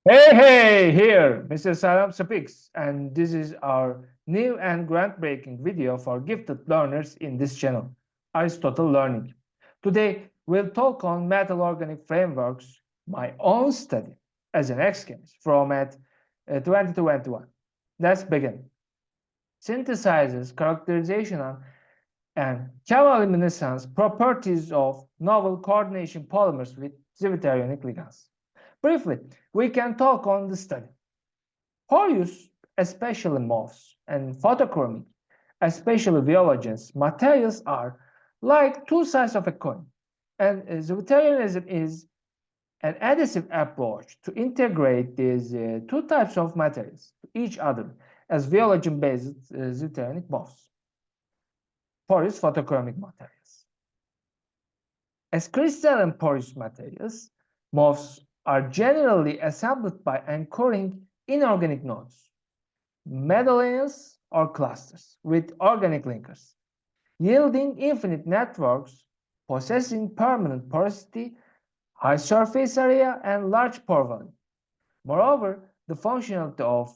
Hey, here, Mr. Salam speaks, and this is our new and groundbreaking video for gifted learners in this channel, Aristotle Learning. Today, we'll talk on metal organic frameworks, my own study as an ex-chemist from at 2021. Let's begin. Synthesizes, characterization, and chemoluminescence properties of novel coordination polymers with Zwitterionic ligands. Briefly, we can talk on the study. Porous, especially MOFs, and photochromic, especially viogens, materials are like two sides of a coin, and Zwitterianism is an additive approach to integrate these two types of materials to each other as viogen-based Zwitterionic MOFs, porous photochromic materials. As crystalline porous materials, MOFs are generally assembled by anchoring inorganic nodes, medallions or clusters with organic linkers, yielding infinite networks possessing permanent porosity, high surface area, and large pore volume. Moreover, the functionality of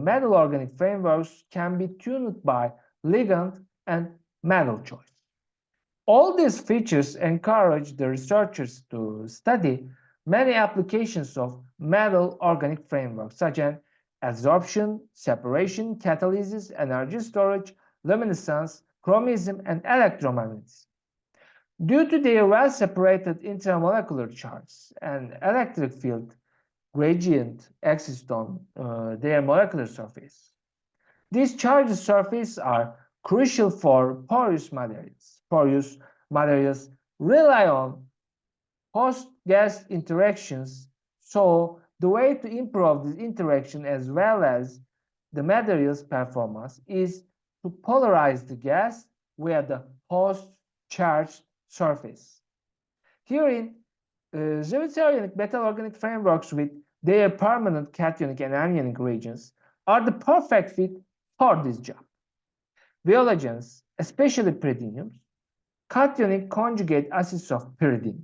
metal organic frameworks can be tuned by ligand and metal choice. All these features encourage the researchers to study many applications of metal organic frameworks, such as adsorption, separation, catalysis, energy storage, luminescence, chromism, and electromagnetism. Due to their well-separated intermolecular charges and electric field gradient exist on their molecular surface. These charged surfaces are crucial for porous materials. Porous materials rely on host-gas interactions, so the way to improve this interaction as well as the material's performance is to polarize the gas via the host charged surface. Herein, Zwitterionic metal organic frameworks with their permanent cationic and anionic regions are the perfect fit for this job. Viogens, especially pyridiniums, cationic conjugate acids of pyridine,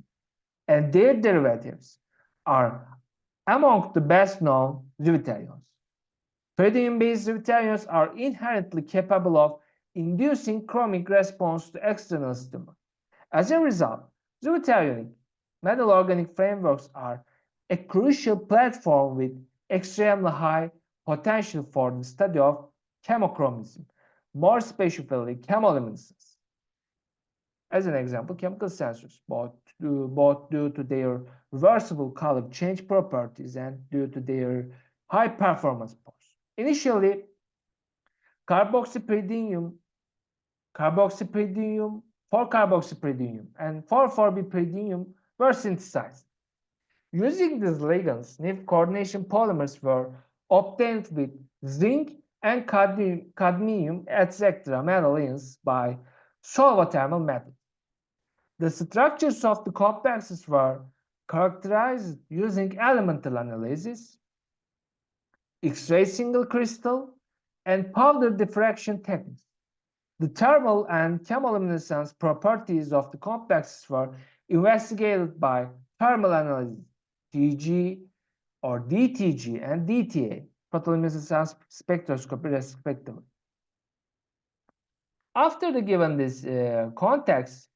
and their derivatives are among the best known zwitterions. Pyridine-based zwitterions are inherently capable of inducing chromic response to external stimuli. As a result, zwitterionic metal organic frameworks are a crucial platform with extremely high potential for the study of chemochromism, more specifically chemoluminescence. As an example, chemical sensors, both due to their reversible color change properties and due to their high performance pores. Initially, carboxypyridinium, carboxypyridinium, 4-carboxypyridinium, and 4,4-bipyridinium were synthesized. Using these ligands, NIF coordination polymers were obtained with zinc and cadmium, etc. metal ions by solvothermal method. The structures of the complexes were characterized using elemental analysis, X-ray single crystal, and powder diffraction techniques. The thermal and chemoluminescence properties of the complexes were investigated by thermal analysis, TG or DTG and DTA, photoluminescence spectroscopy respectively. After the given this context,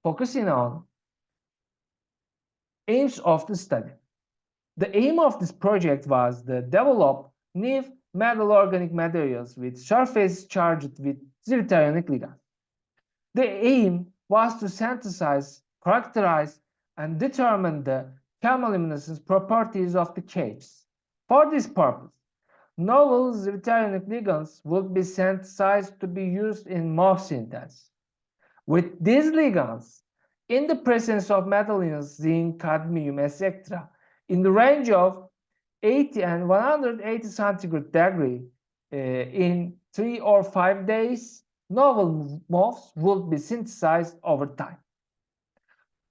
focusing on aims of the study. The aim of this project was to develop new metal organic materials with surface charged with Zwitterionic ligands. The aim was to synthesize, characterize, and determine the chemoluminescence properties of the cages. For this purpose, novel Zwitterionic ligands would be synthesized to be used in MOF synthesis. With these ligands, in the presence of metal ions, zinc, cadmium, etc., in the range of 80 and 180 centigrade degree in 3 or 5 days, novel MOFs would be synthesized over time.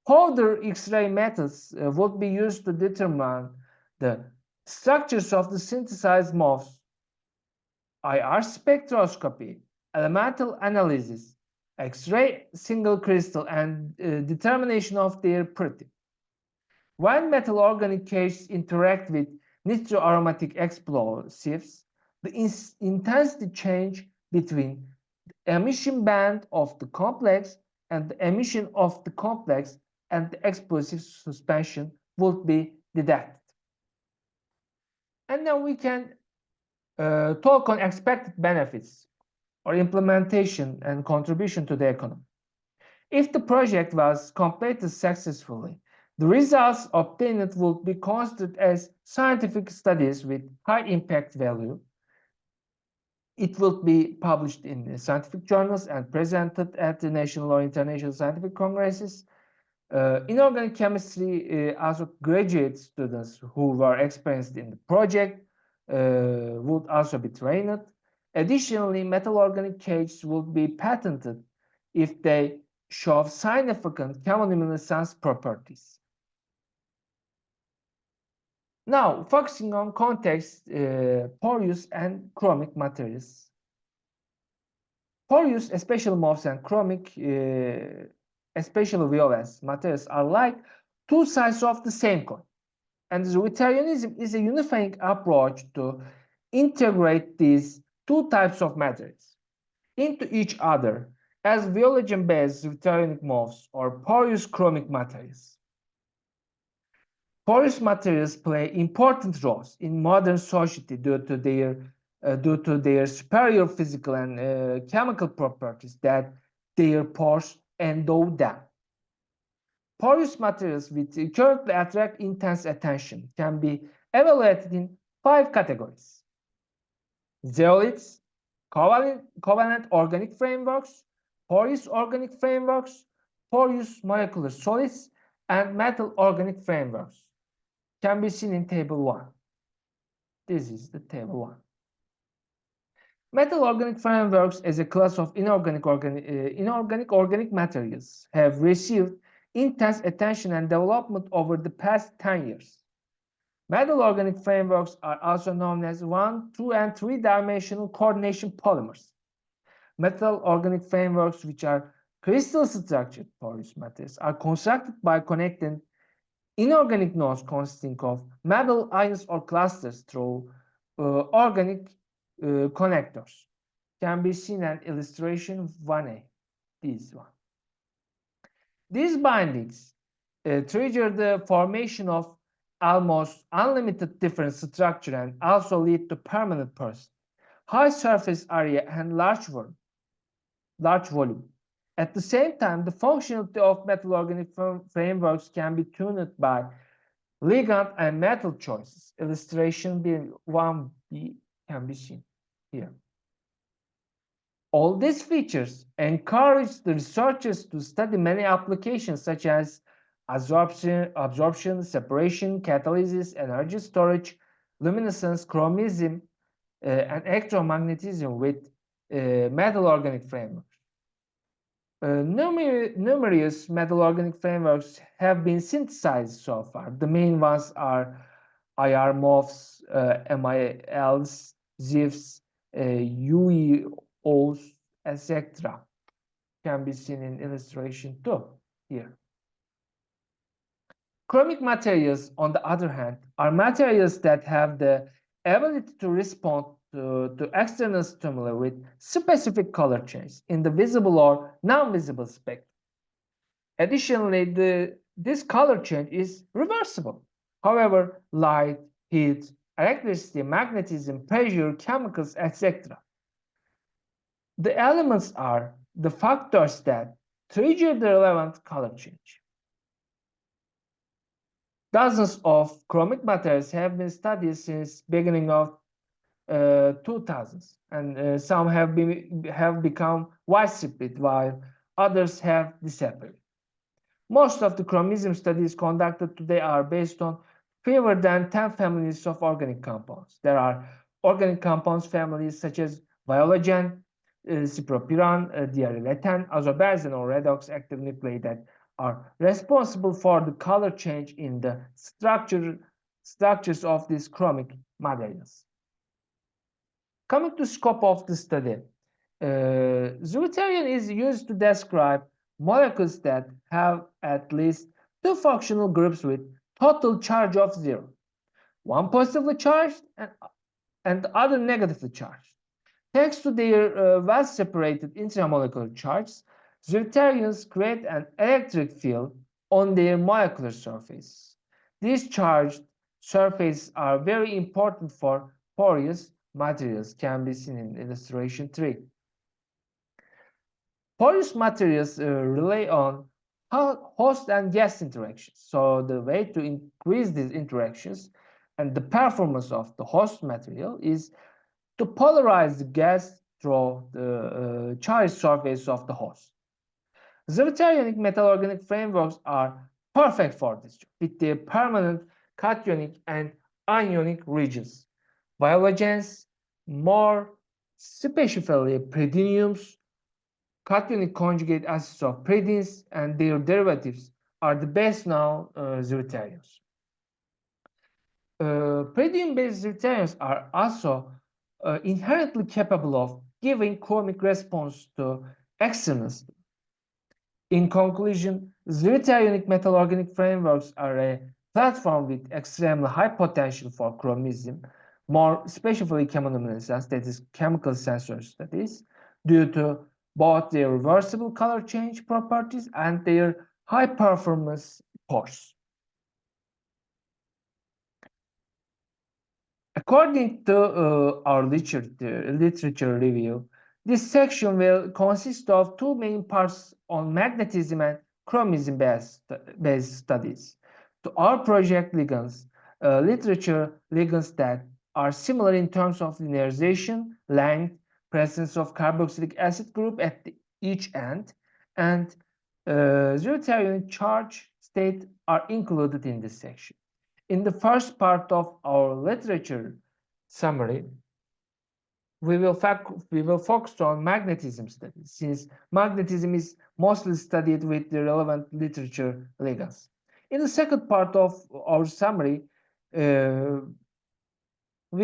Further X-ray methods would be used to determine the structures of the synthesized MOFs, IR spectroscopy, elemental analysis, X-ray single crystal, and determination of their purity. When metal organic cages interact with nitroaromatic explosives, the intensity change between the emission band of the complex and the emission of the complex and the explosive suspension would be detected. And then we can talk on expected benefits or implementation and contribution to the economy. If the project was completed successfully, the results obtained would be considered as scientific studies with high impact value. It will be published in scientific journals and presented at the national or international scientific congresses. Inorganic chemistry, also graduate students who were experienced in the project would also be trained. Additionally, metal organic cages would be patented if they show significant chemoluminescence properties. Now, focusing on context, porous and chromic materials. Porous, especially MOFs and chromic, especially VOS materials are like two sides of the same coin. And Zwitterionism is a unifying approach to integrate these two types of materials into each other as violegen-based Zwitterionic MOFs or porous chromic materials. Porous materials play important roles in modern society due to their superior physical and chemical properties that their pores endow them. Porous materials which currently attract intense attention can be evaluated in 5 categories: zeolites, covalent organic frameworks, porous organic frameworks, porous molecular solids, and metal organic frameworks. Can be seen in table 1. This is the table 1. Metal organic frameworks as a class of inorganic organic materials have received intense attention and development over the past 10 years. Metal organic frameworks are also known as 1, 2, and 3-dimensional coordination polymers. Metal organic frameworks, which are crystal structured porous materials, are constructed by connecting inorganic nodes consisting of metal ions or clusters through organic connectors. Can be seen in illustration 1a, this one. These bindings trigger the formation of almost unlimited different structure and also lead to permanent porosity, high surface area, and large volume. At the same time, the functionality of metal organic frameworks can be tuned by ligand and metal choices. Illustration 1b can be seen here. All these features encourage the researchers to study many applications such as absorption, separation, catalysis, energy storage, luminescence, chromism, and electromagnetism with metal organic frameworks. Numerous metal organic frameworks have been synthesized so far. The main ones are IR MOFs, MILs, ZIFs, UEOs, etc. Can be seen in illustration 2 here. Chromic materials, on the other hand, are materials that have the ability to respond to external stimuli with specific color change in the visible or non-visible spectrum. Additionally, this color change is reversible. However, light, heat, electricity, magnetism, pressure, chemicals, etc. The elements are the factors that trigger the relevant color change. Dozens of chromic materials have been studied since beginning of 2000s, and some have become widespread while others have disappeared. Most of the chromism studies conducted today are based on fewer than 10 families of organic compounds. There are organic compounds families such as violegen, cypropiran, diarylethane, azobenzene, or redox active nuclei that are responsible for the color change in the structures of these chromic materials. Coming to scope of the study, Zwitterion is used to describe molecules that have at least 2 functional groups with total charge of 0. one positively charged and the other negatively charged. Thanks to their well-separated intramolecular charges, zwitterions create an electric field on their molecular surface. These charged surfaces are very important for porous materials, can be seen in illustration 3. Porous materials rely on host and gas interactions. So the way to increase these interactions and the performance of the host material is to polarize the gas through the charged surface of the host. Zwitterionic metal-organic frameworks are perfect for this job with their permanent cationic and anionic regions. Biologens, more specifically pyridiniums, cationic conjugate acids of pyridines and their derivatives are the best known zwitterions. Pyridine-based zwitterions are also inherently capable of giving chromic response to Ex-Chemist. In conclusion, Zwitterionic metal-organic frameworks are a platform with extremely high potential for chromism, more specifically chemoluminescence, that is chemical sensor studies, due to both their reversible color change properties and their high performance pores. According to our literature review, this section will consist of two main parts on magnetism and chromism-based studies. To our project ligands, literature ligands that are similar in terms of linearization, length, presence of carboxylic acid group at each end, and zwitterionic charge state are included in this section. In the first part of our literature summary, we will focus on magnetism studies, since magnetism is mostly studied with the relevant literature ligands. In the second part of our summary, we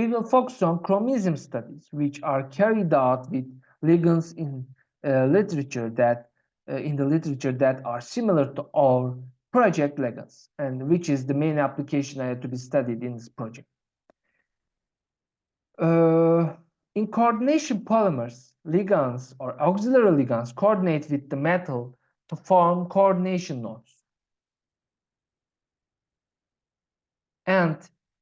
will focus on chromism studies, which are carried out with ligands in the literature that are similar to our project ligands, and which is the main application to be studied in this project. In coordination polymers, ligands or auxiliary ligands coordinate with the metal to form coordination nodes. And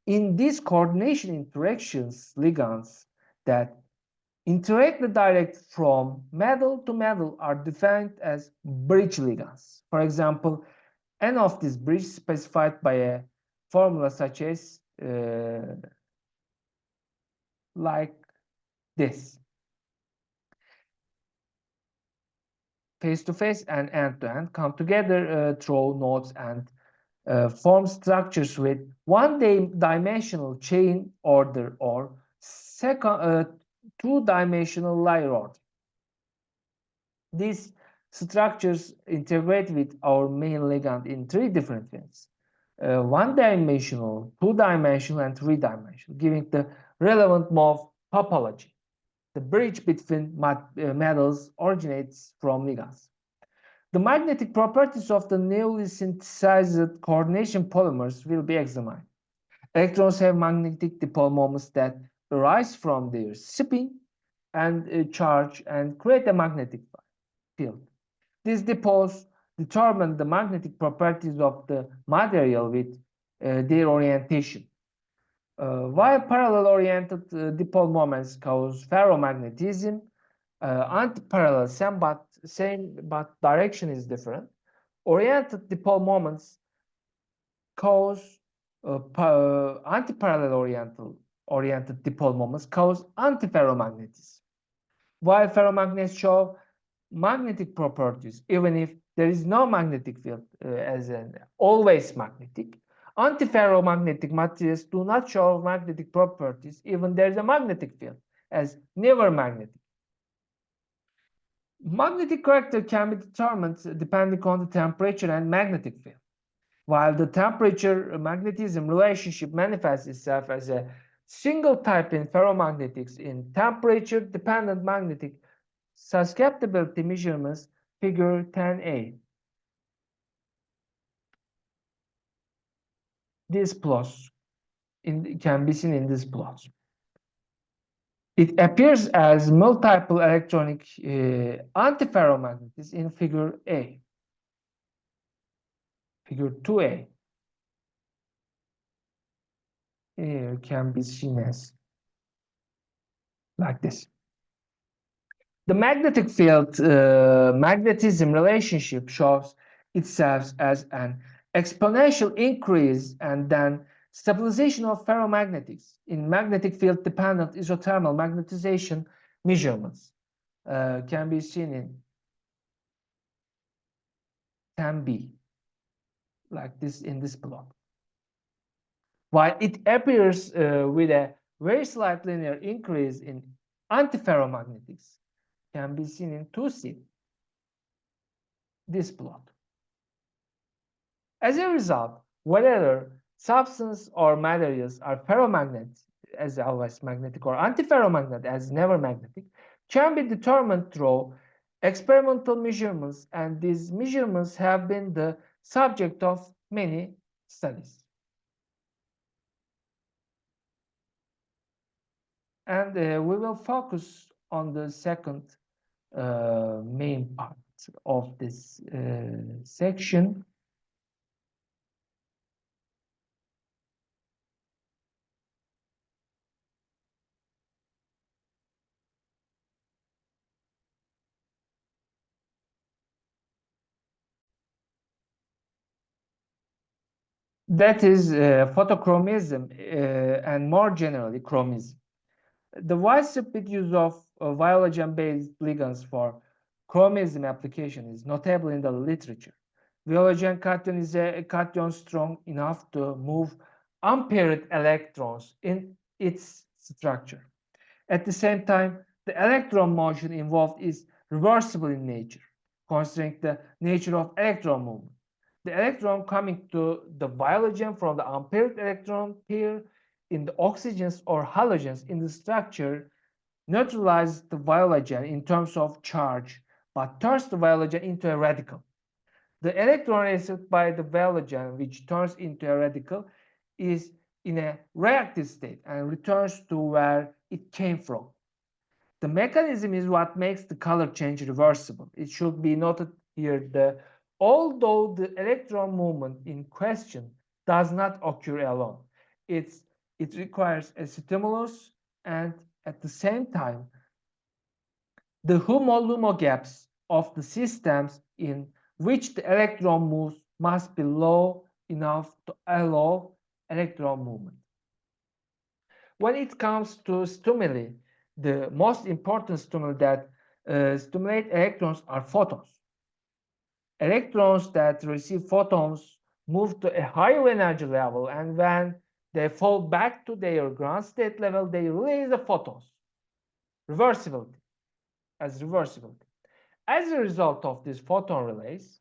in these coordination interactions, ligands that interact direct from metal to metal are defined as bridge ligands. For example, N of this bridge specified by a formula such as like this. Face-to-face and end-to-end come together through nodes and form structures with one-dimensional chain order or two-dimensional layer order. These structures integrate with our main ligand in three different ways: one-dimensional, two-dimensional, and three-dimensional, giving the relevant mode topology. The bridge between metals originates from ligands. The magnetic properties of the newly synthesized coordination polymers will be examined. Electrons have magnetic dipole moments that arise from their spin and charge and create a magnetic field. These dipoles determine the magnetic properties of the material with their orientation. While parallel-oriented dipole moments cause ferromagnetism, anti-parallel same but direction is different. Oriented dipole moments cause anti-parallel oriented dipole moments cause antiferromagnetism. While ferromagnets show magnetic properties, even if there is no magnetic field as an always magnetic, antiferromagnetic materials do not show magnetic properties, even there is a magnetic field as never magnetic. Magnetic character can be determined depending on the temperature and magnetic field. While the temperature-magnetism relationship manifests itself as a single type in ferromagnetics in temperature-dependent magnetic susceptibility measurements, figure 10a. These plots can be seen in this plot. It appears as multiple electronic antiferromagnets in figure A. Figure 2A. Here can be seen as like this. The magnetic field magnetism relationship shows itself as an exponential increase and then stabilization of ferromagnetics in magnetic field dependent isothermal magnetization measurements can be seen in 10b like this in this plot. While it appears with a very slight linear increase in antiferromagnetics can be seen in 2c, this plot. As a result, whether substance or materials are ferromagnet as always magnetic or antiferromagnet as never magnetic can be determined through experimental measurements, and these measurements have been the subject of many studies. And we will focus on the second main part of this section. That is photochromism and more generally chromism. The widespread use of viologen-based ligands for chromism application is notable in the literature. Viologen cation is a cation strong enough to move unpaired electrons in its structure. At the same time, the electron motion involved is reversible in nature, considering the nature of electron movement. The electron coming to the viologen from the unpaired electron pair in the oxygens or halogens in the structure neutralizes the viologen in terms of charge, but turns the viologen into a radical. The electron received by the viologen, which turns into a radical, is in a reactive state and returns to where it came from. The mechanism is what makes the color change reversible. It should be noted here that although the electron movement in question does not occur alone, it requires a stimulus, and at the same time, the HUMO-LUMO gaps of the systems in which the electron moves must be low enough to allow electron movement. When it comes to stimuli, the most important stimuli that stimulate electrons are photons. Electrons that receive photons move to a higher energy level, and when they fall back to their ground state level, they release the photons. Reversibility. As a result of this photon release,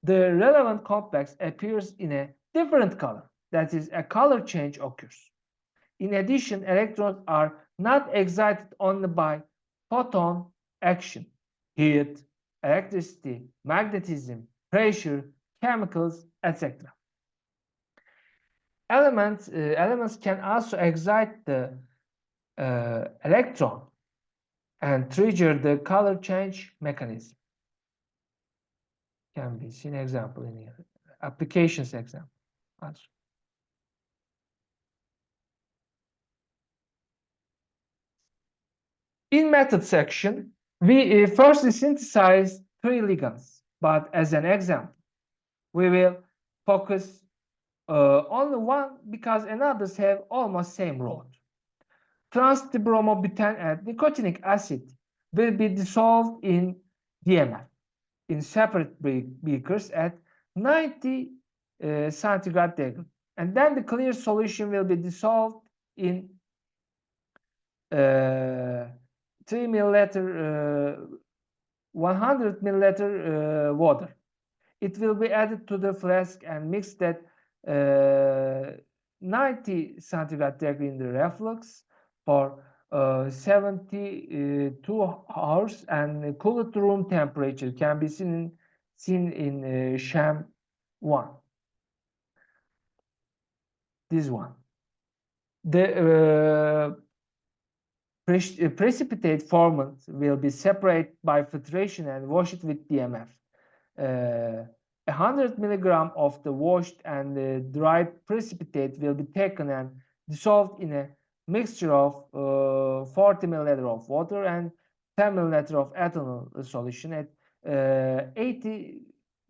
the relevant complex appears in a different color. That is, a color change occurs. In addition, electrons are not excited only by photon action, heat, electricity, magnetism, pressure, chemicals, etc. Elements can also excite the electron and trigger the color change mechanism. Can be seen example in here. Applications example. Also. In method section, we firstly synthesize 3 ligands, but as an example, we will focus only one because others have almost same road. Trans-dibromobutane and nicotinic acid will be dissolved in DMF in separate beakers at 90 centigrade degree, and then the clear solution will be dissolved in 3 milliliter 100 milliliter water. It will be added to the flask and mixed at 90 centigrade degree in the reflux for 72 hours, and cooled to room temperature can be seen in sham 1. This one. The precipitate formed will be separated by filtration and washed with DMF. 100 milligram of the washed and dried precipitate will be taken and dissolved in a mixture of 40 milliliter of water and 10 milliliter of ethanol solution at 80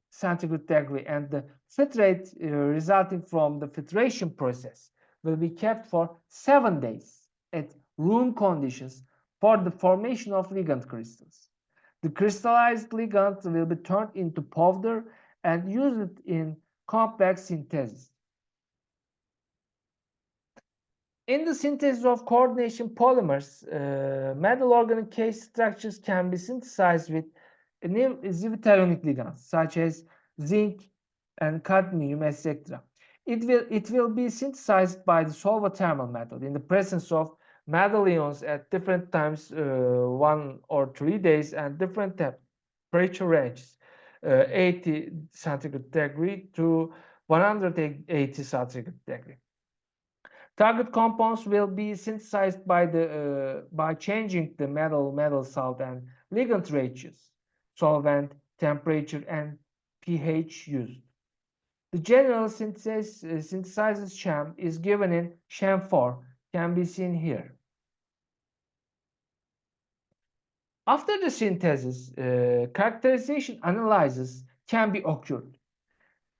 centigrade degree, and the filtrate resulting from the filtration process will be kept for 7 days at room conditions for the formation of ligand crystals. The crystallized ligand will be turned into powder and used in complex synthesis. In the synthesis of coordination polymers, metal organic case structures can be synthesized with new Zwitterionic ligands such as zinc and cadmium, etc. It will be synthesized by the solvothermal method in the presence of metal ions at different times, 1 or 3 days, and different temperature ranges, 80 centigrade degree to 180 centigrade degree. Target compounds will be synthesized by changing the metal salt and ligand ratios, solvent, temperature, and pH used. The general synthesized scheme is given in scheme 4, can be seen here. After the synthesis, characterization analysis can be occurred.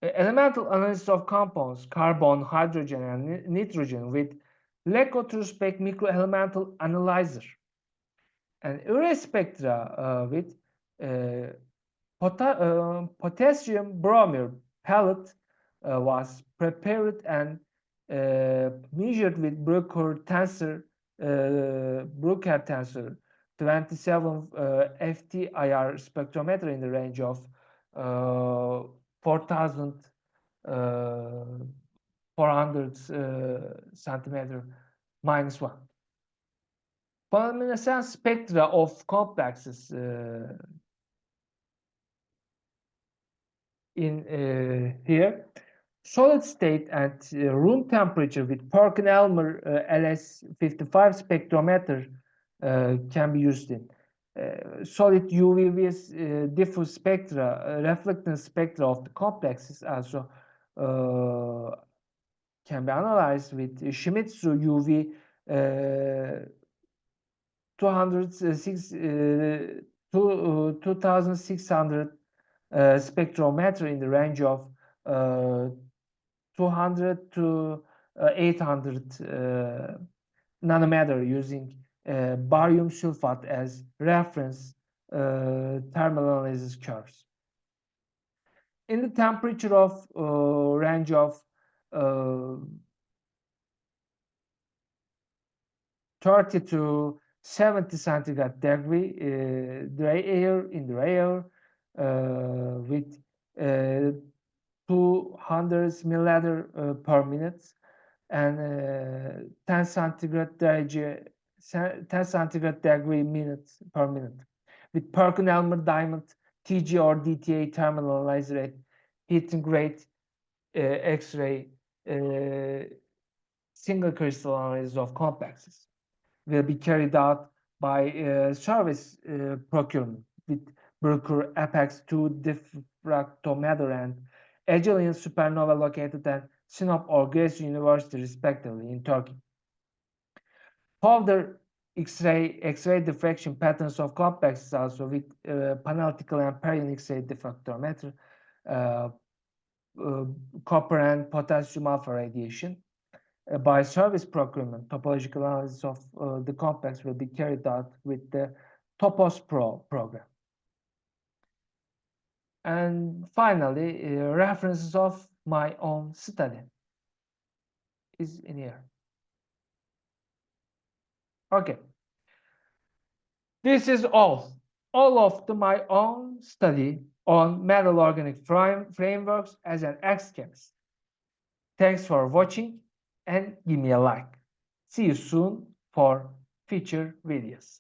Elemental analysis of compounds, carbon, hydrogen, and nitrogen with Lecotrospect microelemental analyzer, and Ure spectra with potassium bromide palette was prepared and measured with Bruker tensor 27 FTIR spectrometer in the range of 4,400 centimeter -1. Polymers spectra of complexes in here. Solid state at room temperature with Perkin-Elmer LS55 spectrometer can be used in. Solid UV diffuse spectra, reflectance spectra of the complexes also can be analyzed with Shimizu UV 2600 spectrometer in the range of 200 to 800 nanometer using barium sulfate as reference thermal analysis curves. In the temperature of range of 30 to 70 centigrade degree, dry air with 200 milliliter per minute and 10 centigrade degree minutes per minute with Perkin-Elmer diamond TG or DTA thermal analyzer at heating rate, X-ray, single crystal analysis of complexes will be carried out by service procurement with Bruker Apex 2 diffractometer and Agelian supernova located at Sinop or Grace University respectively in Turkey. Powder X-ray diffraction patterns of complexes also with panoptical and periodic X-ray diffractometer, copper and potassium alpha radiation. By service procurement, topological analysis of the complex will be carried out with the Topos Pro program. And finally, references of my own study is in here. Okay. This is all of my own study on metal organic frameworks as an ex-chemist. Thanks for watching and give me a like. See you soon for future videos.